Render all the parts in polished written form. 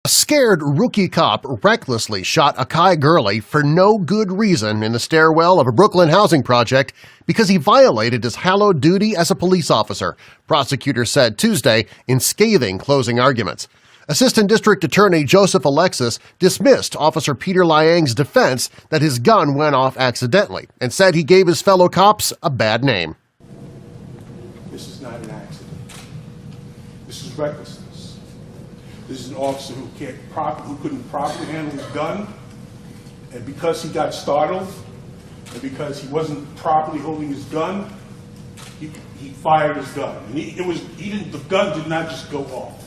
A scared rookie cop recklessly shot Akai Gurley for no good reason in the stairwell of a Brooklyn housing project because he violated his hallowed duty as a police officer, prosecutors said Tuesday in scathing closing arguments. Assistant District Attorney Joseph Alexis dismissed Officer Peter Liang's defense that his gun went off accidentally and said he gave his fellow cops a bad name. This is not an accident. This is recklessness. This is an officer who couldn't properly handle his gun, and because he got startled, and because he wasn't properly holding his gun, he fired his gun. And the gun did not just go off.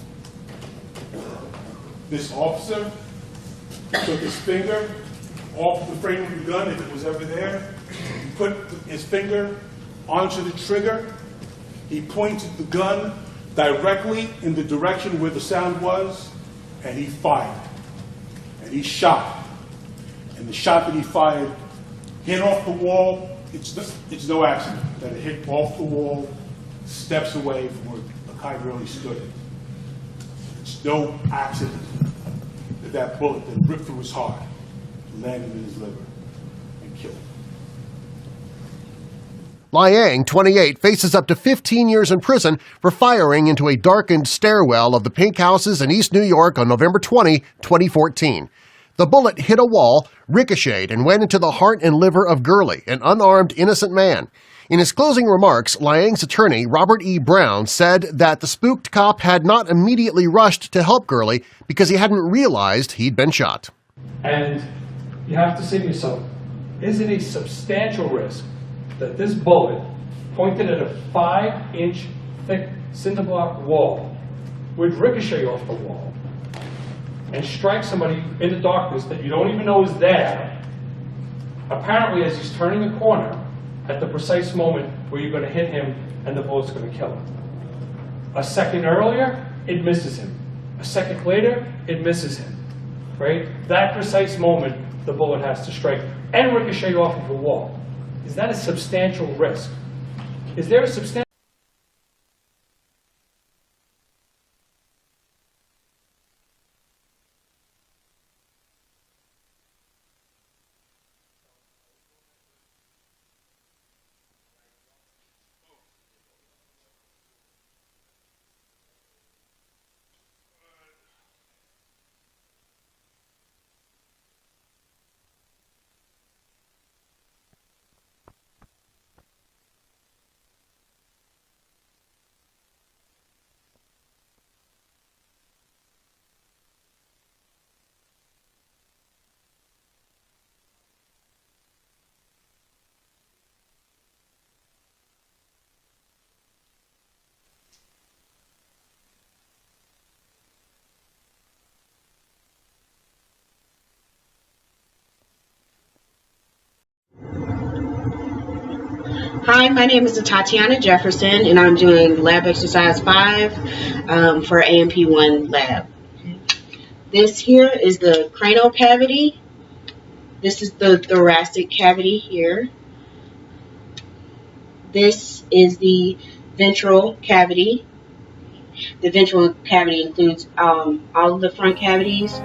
This officer took his finger off the frame of the gun, if it was ever there. He put his finger onto the trigger. He pointed the gun directly in the direction where the sound was, and he fired. And he shot. And the shot that he fired hit off the wall. It's no accident that it hit off the wall, steps away from where Akai Gurley stood. It's no accident that that bullet that ripped through his heart landed in his liver and killed him. Liang, 28, faces up to 15 years in prison for firing into a darkened stairwell of the Pink Houses in East New York on November 20, 2014. The bullet hit a wall, ricocheted, and went into the heart and liver of Gurley, an unarmed, innocent man. In his closing remarks, Liang's attorney, Robert E. Brown, said that the spooked cop had not immediately rushed to help Gurley because he hadn't realized he'd been shot. And you have to say to yourself, is it a substantial risk that this bullet, pointed at a 5-inch thick cinder block wall, would ricochet off the wall and strike somebody in the darkness that you don't even know is there, apparently as he's turning the corner at the precise moment where you're going to hit him and the bullet's going to kill him. A second earlier, it misses him. A second later, it misses him. Right? That precise moment, the bullet has to strike and ricochet off of the wall. Is that a substantial risk? Is there a substantial Hi, my name is Tatiana Jefferson, and I'm doing lab exercise 5 for AMP1 lab. This here is the cranial cavity. This is the thoracic cavity here. This is the ventral cavity. The ventral cavity includes all of the front cavities.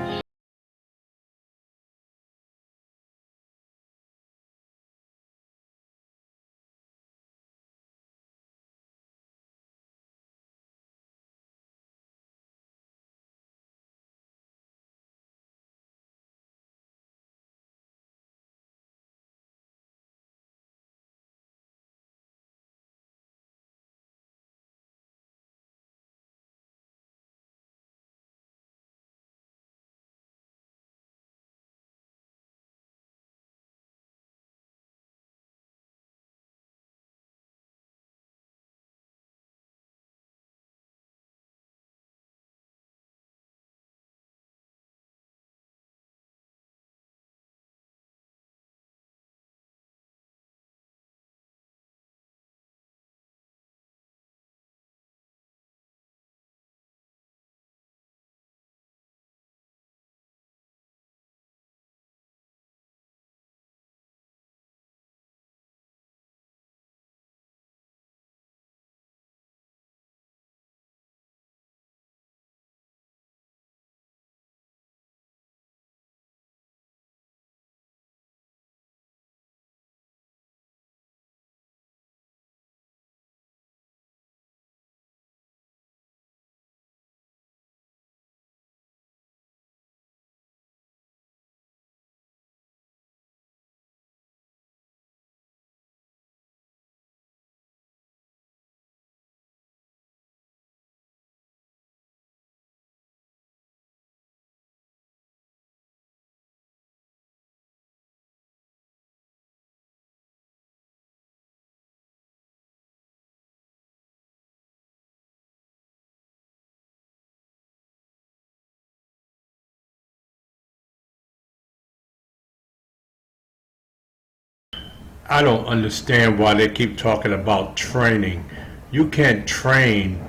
I don't understand why they keep talking about training. You can't train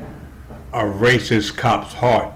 a racist cop's heart.